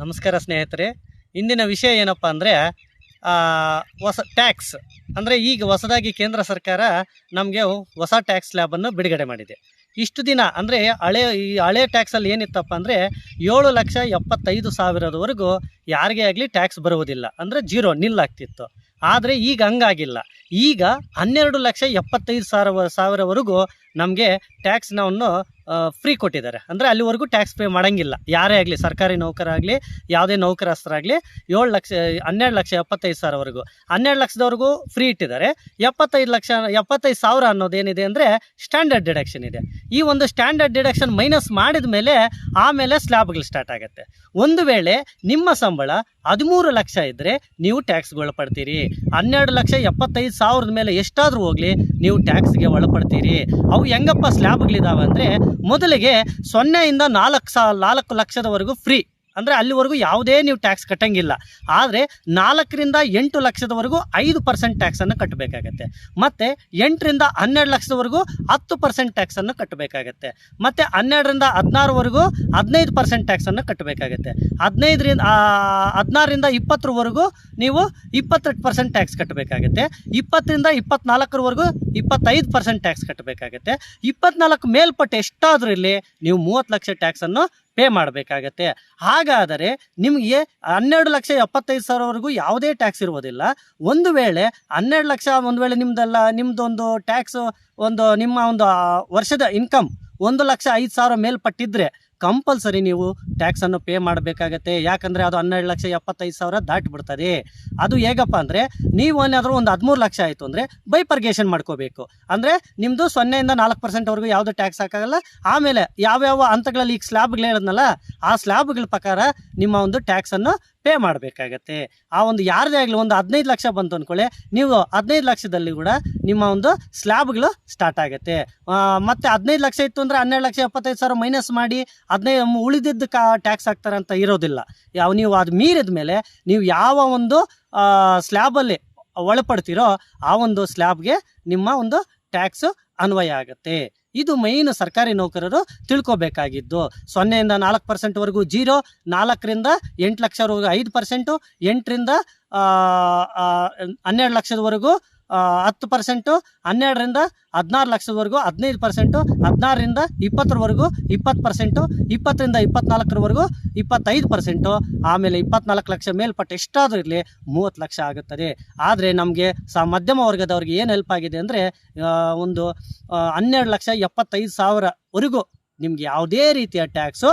ನಮಸ್ಕಾರ ಸ್ನೇಹಿತರೆ. ಇಂದಿನ ವಿಷಯ ಏನಪ್ಪ ಅಂದರೆ ಹೊಸ ಟ್ಯಾಕ್ಸ್ ಅಂದರೆ ಈಗ ಹೊಸದಾಗಿ ಕೇಂದ್ರ ಸರ್ಕಾರ ನಮಗೆ ಹೊಸ ಟ್ಯಾಕ್ಸ್ ಸ್ಲ್ಯಾಬನ್ನು ಬಿಡುಗಡೆ ಮಾಡಿದೆ. ಇಷ್ಟು ದಿನ ಅಂದರೆ ಹಳೆ ಟ್ಯಾಕ್ಸಲ್ಲಿ ಏನಿತ್ತಪ್ಪ ಅಂದರೆ 7,75,000ವರೆಗೂ ಯಾರಿಗೇ ಆಗಲಿ ಟ್ಯಾಕ್ಸ್ ಬರುವುದಿಲ್ಲ, ಅಂದರೆ ಜೀರೋ ನಿಲ್ಲಾಗ್ತಿತ್ತು. ಆದರೆ ಈಗ ಹಂಗಾಗಿಲ್ಲ. ಈಗ 12,75,000ವರೆಗೂ ನಮಗೆ ಟ್ಯಾಕ್ಸ್ನವನ್ನು ಫ್ರೀ ಕೊಟ್ಟಿದ್ದಾರೆ. ಅಂದರೆ ಅಲ್ಲಿವರೆಗೂ ಟ್ಯಾಕ್ಸ್ ಪೇ ಮಾಡೋಂಗಿಲ್ಲ ಯಾರೇ ಆಗಲಿ, ಸರ್ಕಾರಿ ನೌಕರಾಗಲಿ ಯಾವುದೇ ನೌಕರಸ್ಥರಾಗಲಿ. 12,75,000ವರೆಗೂ 12 ಲಕ್ಷದವರೆಗೂ ಫ್ರೀ ಇಟ್ಟಿದ್ದಾರೆ. 75,000 ಅನ್ನೋದೇನಿದೆ ಅಂದರೆ ಸ್ಟ್ಯಾಂಡರ್ಡ್ ಡಿಡಕ್ಷನ್ ಇದೆ. ಈ ಒಂದು ಸ್ಟ್ಯಾಂಡರ್ಡ್ ಡಿಡಕ್ಷನ್ ಮೈನಸ್ ಮಾಡಿದ ಮೇಲೆ ಆಮೇಲೆ ಸ್ಲ್ಯಾಬ್ಗಳು ಸ್ಟಾರ್ಟ್ ಆಗುತ್ತೆ. ಒಂದು ವೇಳೆ ನಿಮ್ಮ ಸಂಬಳ 13 ಲಕ್ಷ ಇದ್ದರೆ ನೀವು ಟ್ಯಾಕ್ಸ್ಗೆ ಒಳಪಡ್ತೀರಿ. 12,75,000 ಮೇಲೆ ಎಷ್ಟಾದರೂ ಹೋಗಲಿ ನೀವು ಟ್ಯಾಕ್ಸ್ಗೆ ಒಳಪಡ್ತೀರಿ. ಅವು ಹೆಂಗಪ್ಪ ಸ್ಲ್ಯಾಬ್ಗಳಿದಾವೆ ಅಂದರೆ, ಮೊದಲಿಗೆ 0ಇಂದ 4 ಲಕ್ಷದವರೆಗೂ ಫ್ರೀ, ಅಂದರೆ ಅಲ್ಲಿವರೆಗೂ ಯಾವುದೇ ನೀವು ಟ್ಯಾಕ್ಸ್ ಕಟ್ಟಂಗಿಲ್ಲ. ಆದರೆ 4ರಿಂದ 8 ಲಕ್ಷದವರೆಗೂ 5% ಟ್ಯಾಕ್ಸನ್ನು ಕಟ್ಟಬೇಕಾಗತ್ತೆ. ಮತ್ತು 8ರಿಂದ 12 ಲಕ್ಷದವರೆಗೂ 10% ಟ್ಯಾಕ್ಸನ್ನು ಕಟ್ಟಬೇಕಾಗತ್ತೆ. ಮತ್ತು 12ರಿಂದ 16ವರೆಗೂ 15% ಟ್ಯಾಕ್ಸನ್ನು ಕಟ್ಟಬೇಕಾಗತ್ತೆ. 16ರಿಂದ 20ವರೆಗೂ ನೀವು 28% ಟ್ಯಾಕ್ಸ್ ಕಟ್ಟಬೇಕಾಗತ್ತೆ. 20ರಿಂದ 24ವರೆಗೂ 25% ಟ್ಯಾಕ್ಸ್ ಕಟ್ಟಬೇಕಾಗತ್ತೆ. 24 ಮೇಲ್ಪಟ್ಟು ಎಷ್ಟಾದರೂ ಇಲ್ಲಿ ನೀವು 30 ಲಕ್ಷ ಟ್ಯಾಕ್ಸನ್ನು ಪೇ ಮಾಡಬೇಕಾಗತ್ತೆ. ಹಾಗಾದರೆ ನಿಮಗೆ 12,75,000ವರೆಗೂ ಯಾವುದೇ ಟ್ಯಾಕ್ಸ್ ಇರುವುದಿಲ್ಲ. ಒಂದು ವೇಳೆ 12 ಲಕ್ಷ ನಿಮ್ಮದೊಂದು ಟ್ಯಾಕ್ಸ್ ನಿಮ್ಮ ಒಂದು ವರ್ಷದ ಇನ್ಕಮ್ 1,05,000 ಮೇಲ್ಪಟ್ಟಿದ್ರೆ ಕಂಪಲ್ಸರಿ ನೀವು ಟ್ಯಾಕ್ಸನ್ನು ಪೇ ಮಾಡಬೇಕಾಗತ್ತೆ. ಯಾಕಂದರೆ ಅದು 12,75,000 ದಾಟಿಬಿಡ್ತದೆ. ಅದು ಹೇಗಪ್ಪ ಅಂದರೆ, ನೀವು ಏನಾದರೂ ಒಂದು 13 ಲಕ್ಷ ಆಯಿತು ಅಂದರೆ ಬೈಪರ್ಗೇಷನ್ ಮಾಡ್ಕೋಬೇಕು. ಅಂದರೆ ನಿಮ್ಮದು 0ಇಂದ 4%ವರೆಗೂ ಯಾವುದೂ ಟ್ಯಾಕ್ಸ್ ಹಾಕಾಗಲ್ಲ. ಆಮೇಲೆ ಯಾವ್ಯಾವ ಹಂತಗಳಲ್ಲಿ ಈಗ ಸ್ಲ್ಯಾಬ್ಗಳು ಹೇಳಿದ್ನಲ್ಲ, ಆ ಸ್ಲ್ಯಾಬ್ಗಳ ಪ್ರಕಾರ ನಿಮ್ಮ ಒಂದು ಟ್ಯಾಕ್ಸನ್ನು ಪೇ ಮಾಡಬೇಕಾಗತ್ತೆ. ಆ ಒಂದು ಯಾರದೇ ಆಗಲಿ ಒಂದು 15 ಲಕ್ಷ ಬಂತು ಅಂದ್ಕೊಳ್ಳಿ, ನೀವು 15 ಲಕ್ಷದಲ್ಲಿ ಕೂಡ ನಿಮ್ಮ ಒಂದು ಸ್ಲ್ಯಾಬ್ಗಳು ಸ್ಟಾರ್ಟ್ ಆಗುತ್ತೆ. ಮತ್ತು 15 ಲಕ್ಷ ಇತ್ತು ಅಂದರೆ 12,75,000 ಮೈನಸ್ ಮಾಡಿ 15 ಉಳಿದಿದ್ದು ಟ್ಯಾಕ್ಸ್ ಹಾಕ್ತಾರೆ ಅಂತ ಇರೋದಿಲ್ಲ. ನೀವು ಅದು ಮೀರಿದ ಮೇಲೆ ನೀವು ಯಾವ ಒಂದು ಸ್ಲ್ಯಾಬಲ್ಲಿ ಒಳಪಡ್ತೀರೋ ಆ ಒಂದು ಸ್ಲ್ಯಾಬ್ಗೆ ನಿಮ್ಮ ಒಂದು ಟ್ಯಾಕ್ಸು ಅನ್ವಯ ಆಗುತ್ತೆ. ಇದು ಮೈನ್ ಸರ್ಕಾರಿ ನೌಕರರು ತಿಳ್ಕೊಬೇಕಾಗಿದ್ದು. 0ಇಂದ 4%ವರೆಗೂ 0, 4ರಿಂದ 8 ಲಕ್ಷವರೆಗೂ 5%, 8ರಿಂದ 12 ಲಕ್ಷದವರೆಗೂ 10%, 12ರಿಂದ 16 ಲಕ್ಷದವರೆಗೂ 15%, 16ರಿಂದ 20ರವರೆಗೂ 20%, 20ರಿಂದ 24ರವರೆಗೂ 25%, ಆಮೇಲೆ 24 ಲಕ್ಷ ಮೇಲ್ಪಟ್ಟು ಎಷ್ಟಾದರೂ ಇರಲಿ 30 ಲಕ್ಷ ಆಗುತ್ತದೆ. ಆದರೆ ನಮಗೆ ಮಧ್ಯಮ ವರ್ಗದವ್ರಿಗೆ ಏನು ಹೆಲ್ಪ್ ಆಗಿದೆ ಅಂದರೆ, ಒಂದು 12,75,000ವರೆಗೂ ನಿಮ್ಗೆ ಯಾವುದೇ ರೀತಿಯ ಟ್ಯಾಕ್ಸು